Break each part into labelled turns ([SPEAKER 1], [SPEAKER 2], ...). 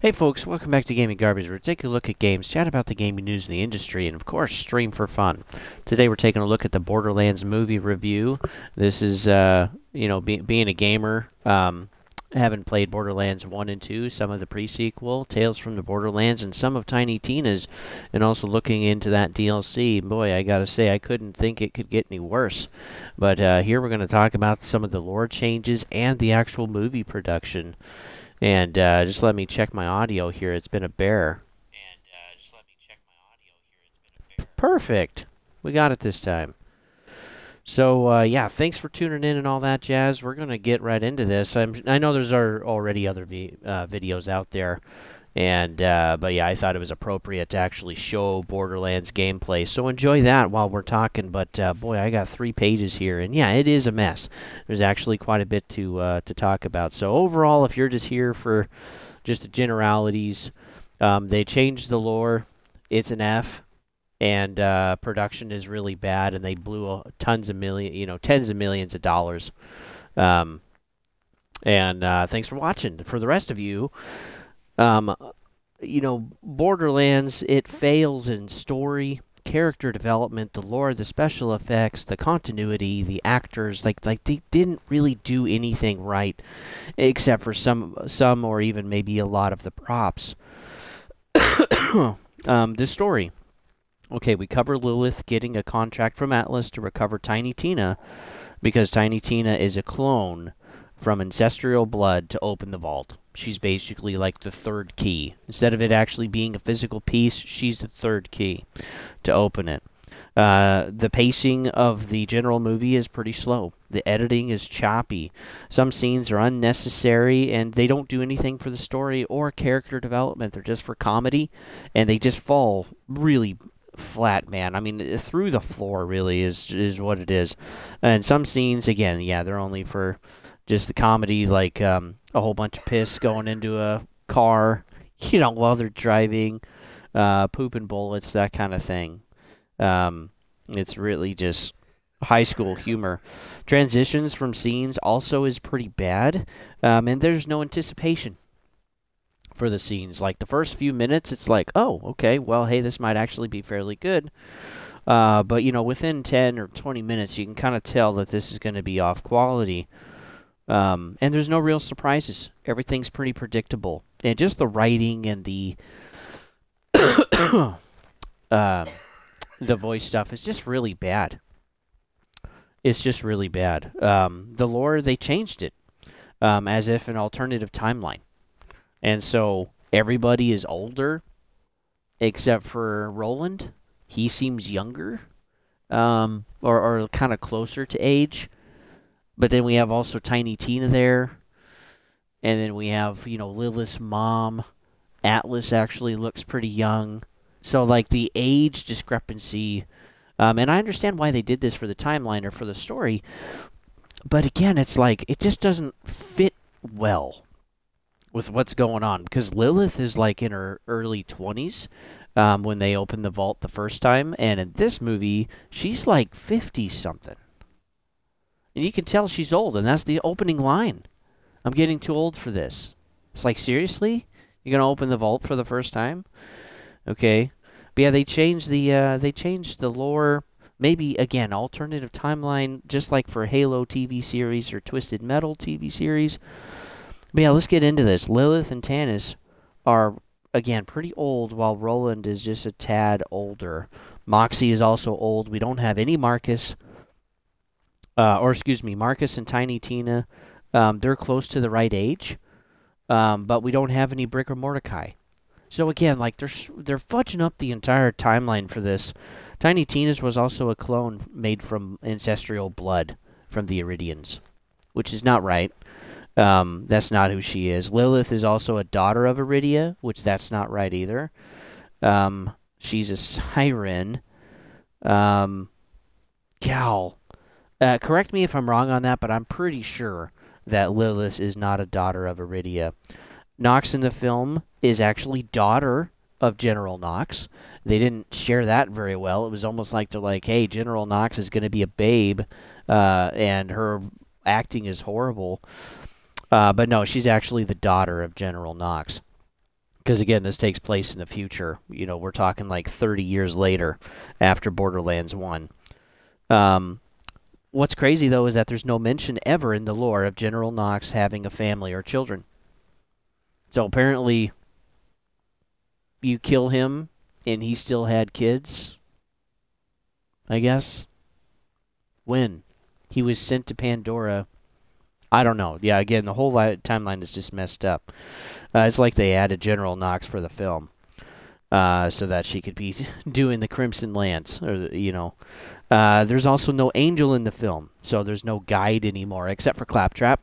[SPEAKER 1] Hey folks, welcome back to Gaming Garbage, where we take a look at games, chat about the gaming news in the industry, and of course, stream for fun. Today we're taking a look at the Borderlands movie review. This is, being a gamer, having played Borderlands 1 and 2, some of the pre-sequel, Tales from the Borderlands, and some of Tiny Tina's, and also looking into that DLC. Boy, I gotta say, I couldn't think it could get any worse. But here we're going to talk about some of the lore changes and the actual movie production. And just let me check my audio here. It's been a bear. Perfect. We got it this time. So, yeah, thanks for tuning in and all that jazz. We're going to get right into this. I know there's already other videos out there. And, but yeah, I thought it was appropriate to actually show Borderlands gameplay. So enjoy that while we're talking. But, boy, I got 3 pages here. And, yeah, it is a mess. There's actually quite a bit to talk about. So, overall, if you're just here for just the generalities, they changed the lore. It's an F. And production is really bad. And they blew tens of millions of dollars. And thanks for watching. For the rest of you... Borderlands, it fails in story, character development, the lore, the special effects, the continuity, the actors. Like they didn't really do anything right, except for some or even maybe a lot of the props. The story. Okay, we cover Lilith getting a contract from Atlas to recover Tiny Tina, because Tiny Tina is a clone from ancestral blood to open the vault. She's basically like the third key. Instead of it actually being a physical piece, she's the third key to open it. The pacing of the general movie is pretty slow. The editing is choppy. Some scenes are unnecessary, and they don't do anything for the story or character development. They're just for comedy, and they just fall really flat, man. I mean, through the floor, really, is what it is. And some scenes, again, yeah, they're only for... just the comedy, like a whole bunch of piss going into a car, while they're driving, pooping bullets, that kind of thing. It's really just high school humor. Transitions from scenes also is pretty bad, and there's no anticipation for the scenes. Like the first few minutes, it's like, oh, okay, well, hey, this might actually be fairly good. But, within 10 or 20 minutes, you can kind of tell that this is going to be off quality. And there's no real surprises. Everything's pretty predictable. And just the writing and the the voice stuff is just really bad. It's just really bad. The lore, they changed it as if an alternative timeline. And so everybody is older except for Roland. He seems younger or kind of closer to age. But then we have also Tiny Tina there. And then we have, Lilith's mom. Atlas actually looks pretty young. So, like, the age discrepancy. And I understand why they did this for the timeline or for the story. But again, it's like, it just doesn't fit well with what's going on. Because Lilith is, like, in her early 20s when they opened the vault the first time. And in this movie, she's, like, 50-something. And you can tell she's old, and that's the opening line. I'm getting too old for this. It's like, seriously? You're going to open the vault for the first time? Okay. But yeah, they changed the lore. Maybe, again, alternative timeline, just like for Halo TV series or Twisted Metal TV series. But yeah, let's get into this. Lilith and Tannis are, again, pretty old, while Roland is just a tad older. Moxie is also old. We don't have any Marcus. Marcus and Tiny Tina, they're close to the right age, but we don't have any Brick or Mordecai. So again, like they're fudging up the entire timeline for this. Tiny Tina's was also a clone made from ancestral blood from the Iridians, which is not right. That's not who she is. Lilith is also a daughter of Iridia, which that's not right either. She's a siren. Correct me if I'm wrong on that, but I'm pretty sure that Lilith is not a daughter of Iridia. Nox in the film is actually daughter of General Nox. They didn't share that very well. It was almost like they're like, hey, General Nox is going to be a babe, and her acting is horrible. But no, she's actually the daughter of General Nox. Because again, this takes place in the future. We're talking like 30 years later after Borderlands 1. Um, what's crazy, though, is that there's no mention ever in the lore of General Knox having a family or children. So apparently, you kill him and he still had kids, I guess. When? He was sent to Pandora. I don't know. Yeah, again, the whole timeline is just messed up. It's like they added General Knox for the film, so that she could be doing the Crimson Lance, There's also no angel in the film, so there's no guide anymore, except for Claptrap.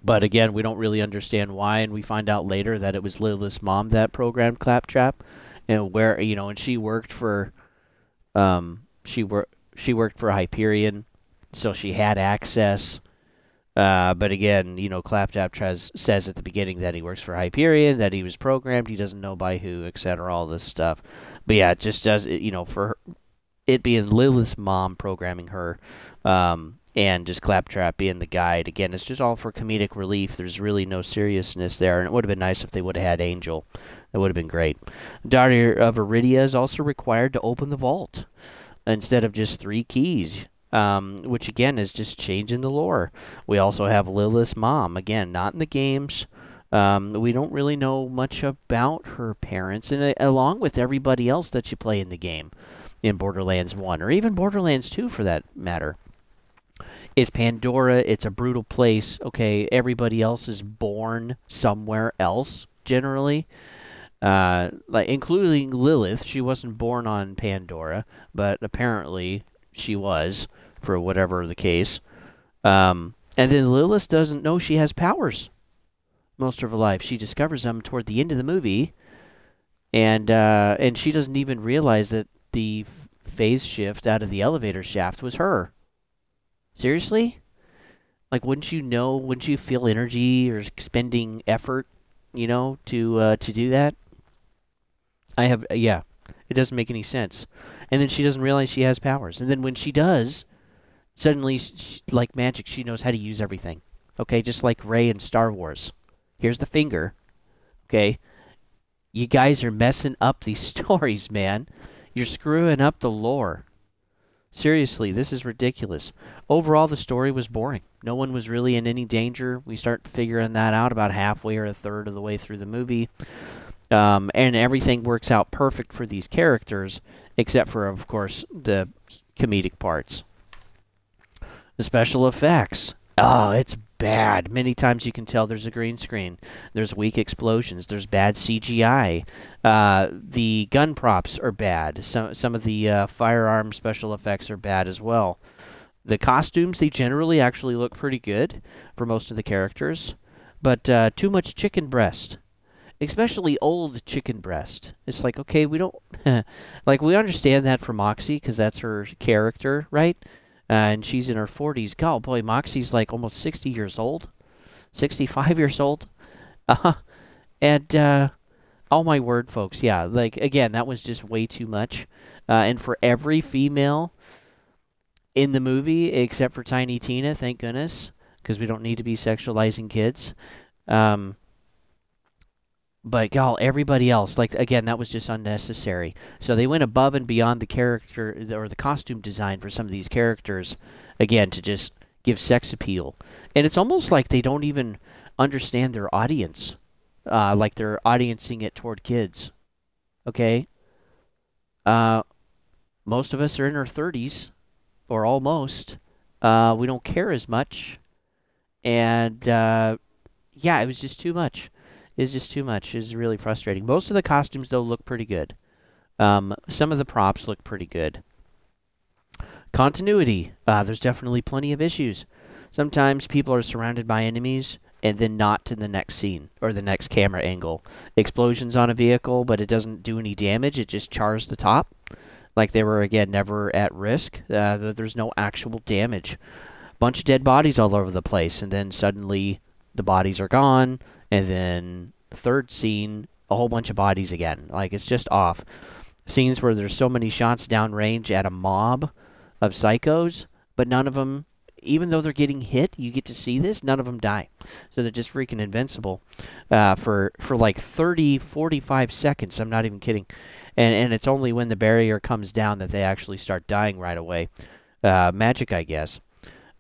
[SPEAKER 1] But again, we don't really understand why, and we find out later that it was Lilith's mom that programmed Claptrap, and and she worked for, she worked for Hyperion, so she had access. But again, Claptrap says at the beginning that he works for Hyperion, that he was programmed, he doesn't know by who, etc., all this stuff. But yeah, it just does, for her, it being Lilith's mom programming her, and just Claptrap being the guide. Again, it's just all for comedic relief. There's really no seriousness there, and it would have been nice if they would have had Angel. That would have been great. Daughter of Iridia is also required to open the vault instead of just 3 keys. Which again is just changing the lore. We also have Lilith's mom, again, not in the games. We don't really know much about her parents, and along with everybody else that you play in the game, in Borderlands 1, or even Borderlands 2 for that matter. It's Pandora, it's a brutal place, okay, everybody else is born somewhere else, generally. Like including Lilith, she wasn't born on Pandora, but apparently she was, for whatever the case. And then Lilith doesn't know she has powers most of her life. She discovers them toward the end of the movie, and she doesn't even realize that the phase shift out of the elevator shaft was her. Seriously? Like, wouldn't you feel energy or expending effort, to do that? Yeah, it doesn't make any sense. And then she doesn't realize she has powers. And then when she does, suddenly, like magic, she knows how to use everything. Okay, just like Rey in Star Wars. Here's the finger. Okay, you guys are messing up these stories, man. You're screwing up the lore. Seriously, this is ridiculous. Overall, the story was boring. No one was really in any danger. We start figuring that out about halfway or a third of the way through the movie. And everything works out perfect for these characters, except for, of course, the comedic parts. The special effects. Oh, it's bad. Many times you can tell there's a green screen. There's weak explosions. There's bad CGI. The gun props are bad. Some of the firearm special effects are bad as well. The costumes, they generally actually look pretty good for most of the characters, but too much chicken breast. Especially old chicken breast. It's like, okay, we don't... like, we understand that for Moxie, because that's her character, right? And she's in her 40s. God, boy, Moxie's like almost 60 years old. 65 years old. And, oh my word, folks, yeah. Like, again, that was just way too much. And for every female in the movie, except for Tiny Tina, thank goodness, because we don't need to be sexualizing kids. But, God, everybody else, like, again, that was just unnecessary. So they went above and beyond the character, or the costume design for some of these characters, again, to just give sex appeal. And it's almost like they don't even understand their audience. Like they're audiencing it toward kids. Okay? Most of us are in our 30s, or almost. We don't care as much. And, yeah, it was just too much. Is just too much. Is really frustrating. Most of the costumes, though, look pretty good. Some of the props look pretty good. Continuity. There's definitely plenty of issues. Sometimes people are surrounded by enemies and then not to the next scene or the next camera angle. Explosions on a vehicle, but it doesn't do any damage. It just chars the top. Like they were, again, never at risk. There's no actual damage. Bunch of dead bodies all over the place, and then suddenly the bodies are gone. And then the third scene, a whole bunch of bodies again. Like, it's just off. Scenes where there's so many shots downrange at a mob of psychos, but none of them even though they're getting hit, you get to see this, none of them die. So they're just freaking invincible for like 30, 45 seconds. I'm not even kidding. And it's only when the barrier comes down that they actually start dying right away. Magic, I guess.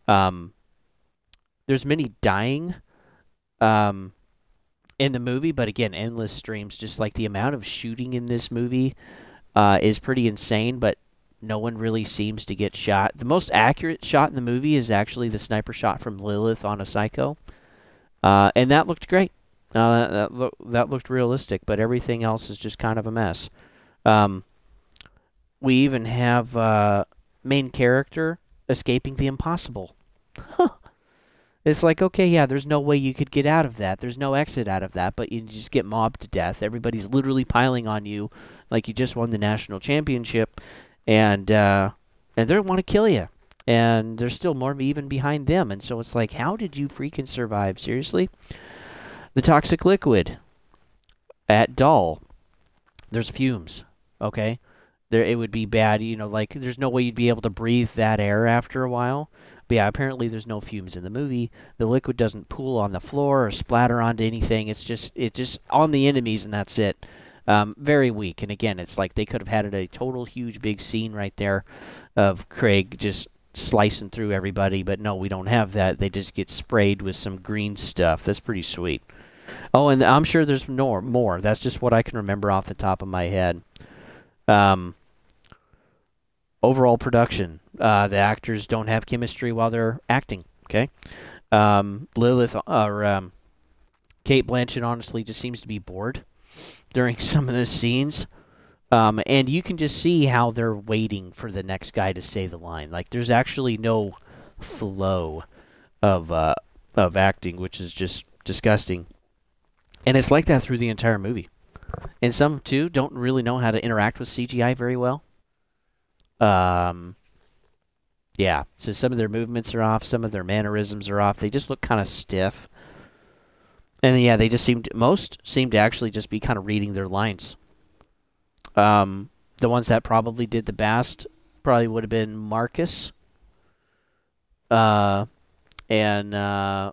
[SPEAKER 1] There's many dying in the movie, but again, endless streams. Just like the amount of shooting in this movie is pretty insane, but no one really seems to get shot. The most accurate shot in the movie is actually the sniper shot from Lilith on a Psycho, and that looked great. That looked realistic, but everything else is just kind of a mess. We even have main character escaping the impossible. It's like, okay, yeah, there's no way you could get out of that. There's no exit out of that, but you just get mobbed to death. Everybody's literally piling on you like you just won the national championship, and they want to kill you. And there's still more even behind them. And so it's like, how did you freaking survive? Seriously? The toxic liquid at Dull, there's fumes, okay? It would be bad, like there's no way you'd be able to breathe that air after a while. But yeah, apparently there's no fumes in the movie. The liquid doesn't pool on the floor or splatter onto anything. It's just on the enemies, and that's it. Very weak. And again, it's like they could have had a total huge big scene right there of Craig just slicing through everybody, but no, we don't have that. They just get sprayed with some green stuff. That's pretty sweet. Oh, and I'm sure there's more. That's just what I can remember off the top of my head. Overall production. The actors don't have chemistry while they're acting. Okay, Lilith or Kate Blanchett honestly just seems to be bored during some of the scenes, and you can just see how they're waiting for the next guy to say the line. Like there's actually no flow of acting, which is just disgusting. And it's like that through the entire movie. And some too don't really know how to interact with CGI very well. Yeah, so some of their movements are off, some of their mannerisms are off. They just look kind of stiff. And yeah, they just most seem to actually just be kind of reading their lines. The ones that probably did the best probably would have been Marcus. And I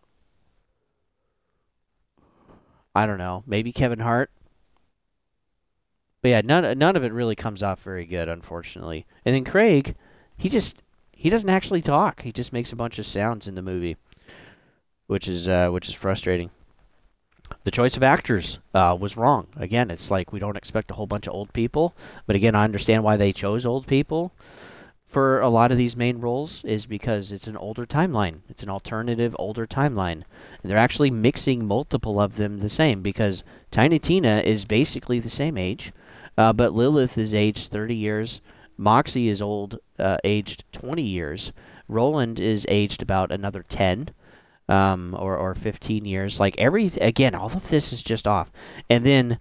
[SPEAKER 1] don't know, maybe Kevin Hart. But yeah, none of it really comes off very good, unfortunately. And then Craig, he doesn't actually talk. He just makes a bunch of sounds in the movie, which is frustrating. The choice of actors was wrong. Again, it's like we don't expect a whole bunch of old people, but again, I understand why they chose old people for a lot of these main roles is because it's an older timeline. It's an alternative older timeline. And they're actually mixing multiple of them the same because Tiny Tina is basically the same age. But Lilith is aged 30 years. Moxie is aged 20 years. Roland is aged about another 10 or 15 years. Like again, all of this is just off. And then,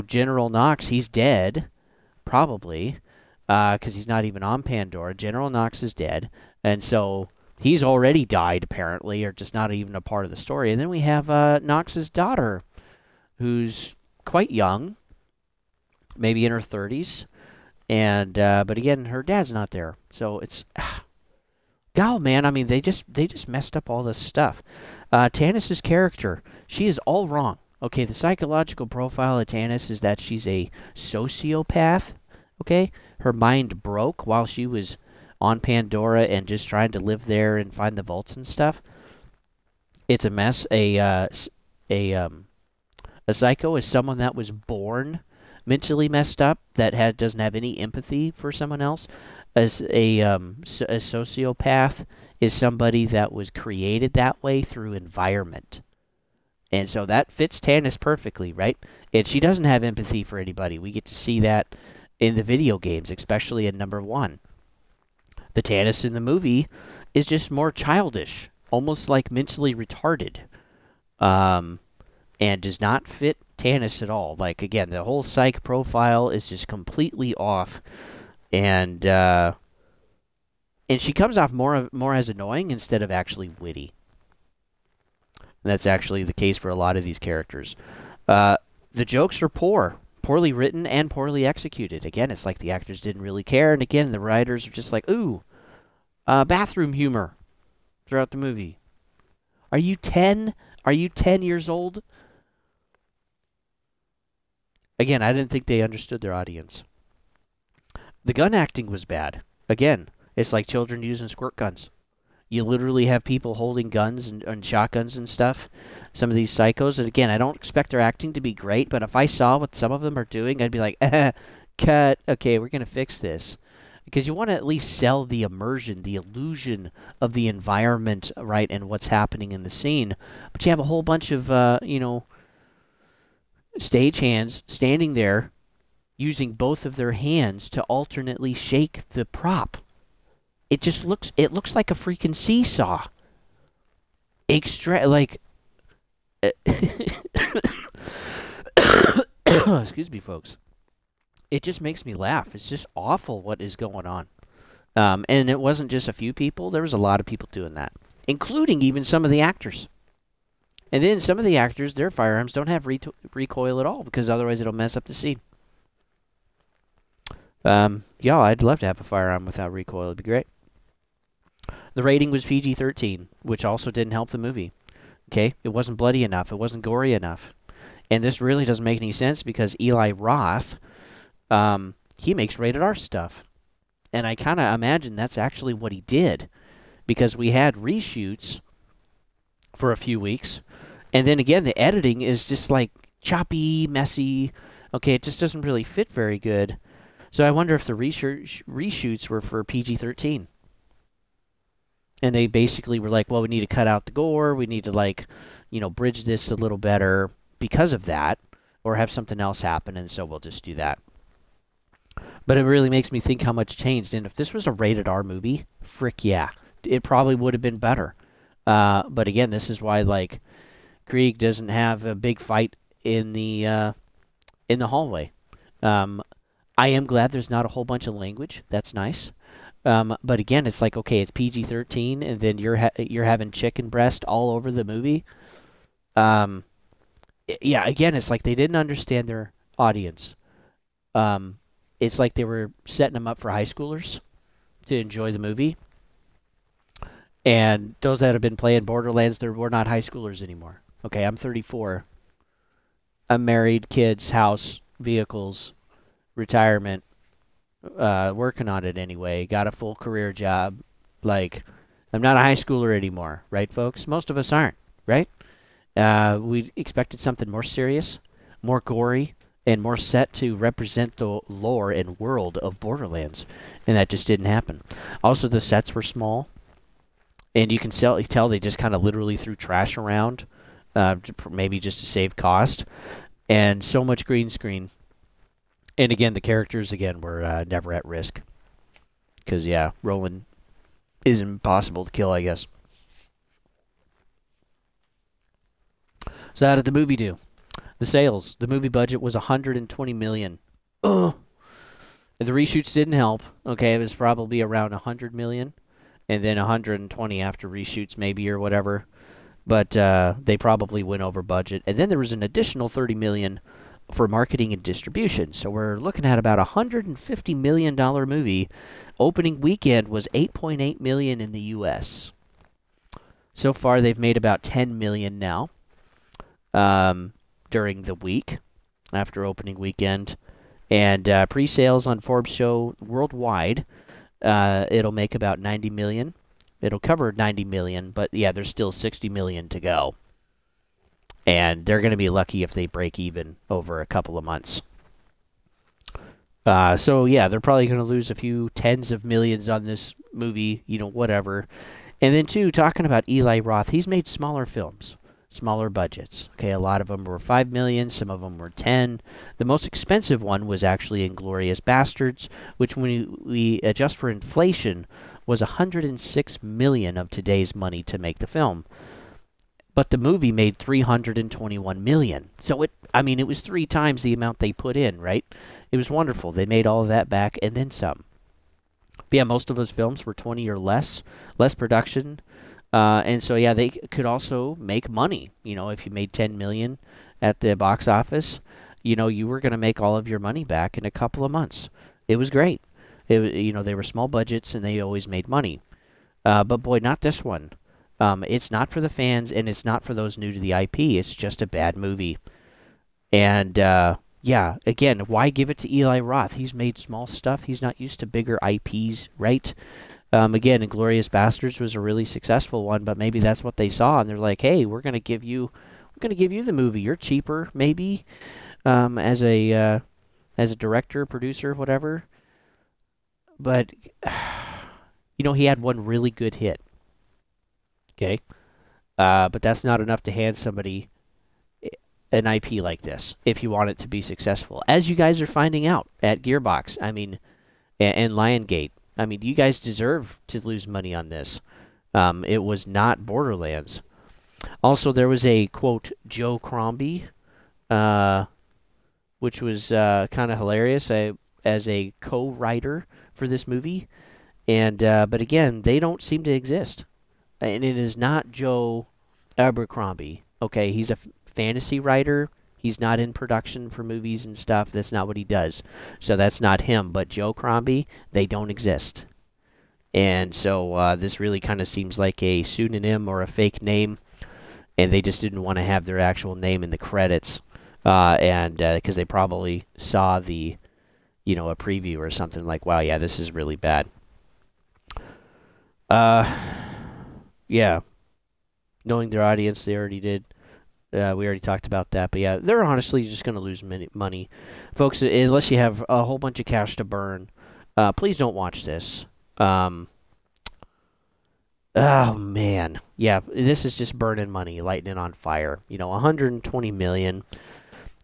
[SPEAKER 1] General Knox, he's dead, probably, because he's not even on Pandora. General Knox is dead. And so he's already died, apparently, or just not even a part of the story. And then we have Knox's daughter, who's quite young. Maybe in her 30s, and but again, her dad's not there, so it's, God, man. I mean, they just messed up all this stuff. Tanis's character, she is all wrong. Okay, the psychological profile of Tanis is that she's a sociopath. Okay, her mind broke while she was on Pandora and just trying to live there and find the vaults and stuff. It's a mess. A psycho is someone that was born mentally messed up, that doesn't have any empathy for someone else. As a sociopath is somebody that was created that way through environment. And so that fits Tanis perfectly, right? And she doesn't have empathy for anybody. We get to see that in the video games, especially in number 1. The Tanis in the movie is just more childish, almost like mentally retarded. And does not fit Tanis at all. Like, again, the whole psych profile is just completely off, and she comes off more as annoying instead of actually witty. And that's actually the case for a lot of these characters. The jokes are poorly written and poorly executed. Again, it's like the actors didn't really care, and again, the writers are just like, ooh, Bathroom humor throughout the movie. Are you 10? Are you 10 years old? Again, I didn't think they understood their audience. The gun acting was bad. Again, it's like children using squirt guns. You literally have people holding guns and shotguns and stuff. Some of these psychos. And again, I don't expect their acting to be great, but if I saw what some of them are doing, I'd be like, cut. Okay, we're going to fix this. Because you want to at least sell the immersion, the illusion of the environment, right, and what's happening in the scene. But you have a whole bunch of, stagehands standing there using both of their hands to alternately shake the prop. It looks like a freaking seesaw. Excuse me, folks. It just makes me laugh. It's just awful what is going on. And it wasn't just a few people. There was a lot of people doing that, including even some of the actors. And then some of the actors, their firearms don't have recoil at all because otherwise it'll mess up the scene. Yeah, I'd love to have a firearm without recoil. It'd be great. The rating was PG-13, which also didn't help the movie. Okay, it wasn't bloody enough. It wasn't gory enough. And this really doesn't make any sense because Eli Roth, he makes rated R stuff. And I kind of imagine that's actually what he did because we had reshoots for a few weeks. And then again, the editing is just like choppy, messy. Okay, it just doesn't really fit very good. So I wonder if the reshoots were for PG-13. And they basically were like, well, we need to cut out the gore. We need to, bridge this a little better because of that. Or have something else happen, and so we'll just do that. But it really makes me think how much changed. And if this was a rated R movie, frick yeah. It probably would have been better. But again, this is why, Krieg doesn't have a big fight in the hallway. I am glad there's not a whole bunch of language. That's nice. But again, it's like, okay, it's PG-13, and then you're having chicken breast all over the movie. Yeah, again, it's like they didn't understand their audience. It's like they were setting them up for high schoolers to enjoy the movie. And those that have been playing Borderlands, we're not high schoolers anymore. Okay, I'm 34. I'm married, kids, house, vehicles, retirement. Working on it anyway. Got a full career job. I'm not a high schooler anymore, right, folks? Most of us aren't, right? We expected something more serious, more gory, and more set to represent the lore and world of Borderlands, and that just didn't happen. Also, the sets were small, and you can tell they just kind of literally threw trash around, maybe just to save cost, and so much green screen. And again, the characters, were never at risk. Because, yeah, Roland is impossible to kill, I guess. So how did the movie do? The sales. The movie budget was $120 million. Ugh. The reshoots didn't help. Okay, it was probably around $100 million. And then 120 after reshoots, maybe, or whatever. But they probably went over budget. And then there was an additional $30 million for marketing and distribution. So we're looking at about $150 million movie. Opening weekend was $8.8 million in the U.S. So far, they've made about $10 million now during the week after opening weekend. And pre-sales on Forbes show worldwide, it'll make about $90 million. It'll cover $90 million, but yeah, there's still $60 million to go. And they're going to be lucky if they break even over a couple of months. So, yeah, they're probably going to lose a few tens of millions on this movie, whatever. And then, too, talking about Eli Roth, he's made smaller films, smaller budgets. Okay, a lot of them were $5 million, some of them were $10 million. The most expensive one was actually Inglourious Basterds, which when we adjust for inflation was $106 million of today's money to make the film. But the movie made $321 million. So it was 3 times the amount they put in, right? It was wonderful. They made all of that back and then some. But yeah, most of those films were 20 or less production. And so, yeah, they could also make money. If you made $10 million at the box office, you were going to make all of your money back in a couple of months. It was great. They were small budgets and they always made money. But boy, not this one. It's not for the fans, and it's not for those new to the IP. It's just a bad movie. And yeah, again, why give it to Eli Roth? He's made small stuff. He's not used to bigger IPs, right? Again, Inglourious Basterds was a really successful one, but maybe that's what they saw, and they're like, "Hey, we're gonna give you the movie. You're cheaper, maybe, as a director, producer, whatever." But he had one really good hit. Okay, but that's not enough to hand somebody an IP like this if you want it to be successful, as you guys are finding out at Gearbox. I mean, and Lionsgate. I mean, you guys deserve to lose money on this. It was not Borderlands. Also, there was a, quote, Joe Crombie, which was kind of hilarious as a co-writer for this movie. And but again, they don't seem to exist. And it is not Joe Abercrombie. Okay, he's a fantasy writer. He's not in production for movies and stuff. That's not what he does. So that's not him. But Joe Crombie, they don't exist. And so this really kind of seems like a pseudonym or a fake name. And they just didn't want to have their actual name in the credits. And because they probably saw the, a preview or something like, wow, yeah, this is really bad. Yeah. Knowing their audience, they already did. We already talked about that, but yeah, they're honestly just going to lose money. Folks, unless you have a whole bunch of cash to burn, please don't watch this. Oh, man. Yeah, this is just burning money, lighting it on fire. $120 million.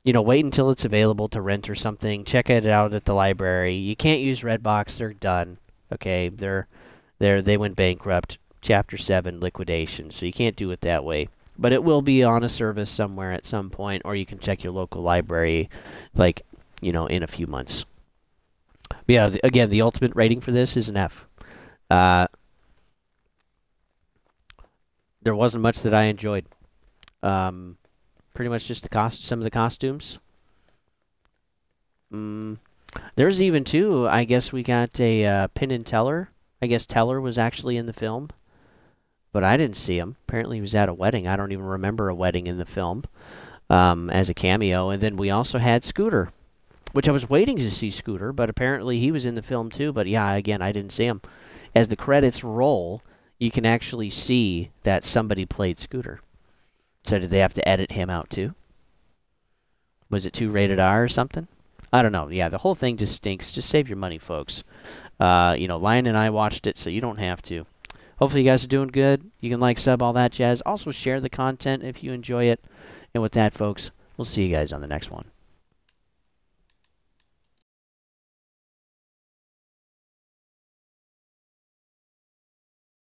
[SPEAKER 1] Wait until it's available to rent or something. Check it out at the library. You can't use Redbox. They're done. Okay, they went bankrupt. Chapter 7, liquidation, so you can't do it that way. But it will be on a service somewhere at some point, or you can check your local library, in a few months. But yeah, again, the ultimate rating for this is an F. There wasn't much that I enjoyed. Pretty much just some of the costumes. There's even two. I guess we got a Penn and Teller. I guess Teller was actually in the film. But I didn't see him. Apparently he was at a wedding. I don't even remember a wedding in the film as a cameo. And then we also had Scooter, which I was waiting to see Scooter, but apparently he was in the film too. But yeah, again, I didn't see him. As the credits roll, you can actually see that somebody played Scooter. So did they have to edit him out too? Was it too rated R or something? I don't know. Yeah, the whole thing just stinks. Just save your money, folks. Lion and I watched it, so you don't have to. Hopefully you guys are doing good. You can like, sub, all that jazz. Also share the content if you enjoy it. And with that, folks, we'll see you guys on the next one.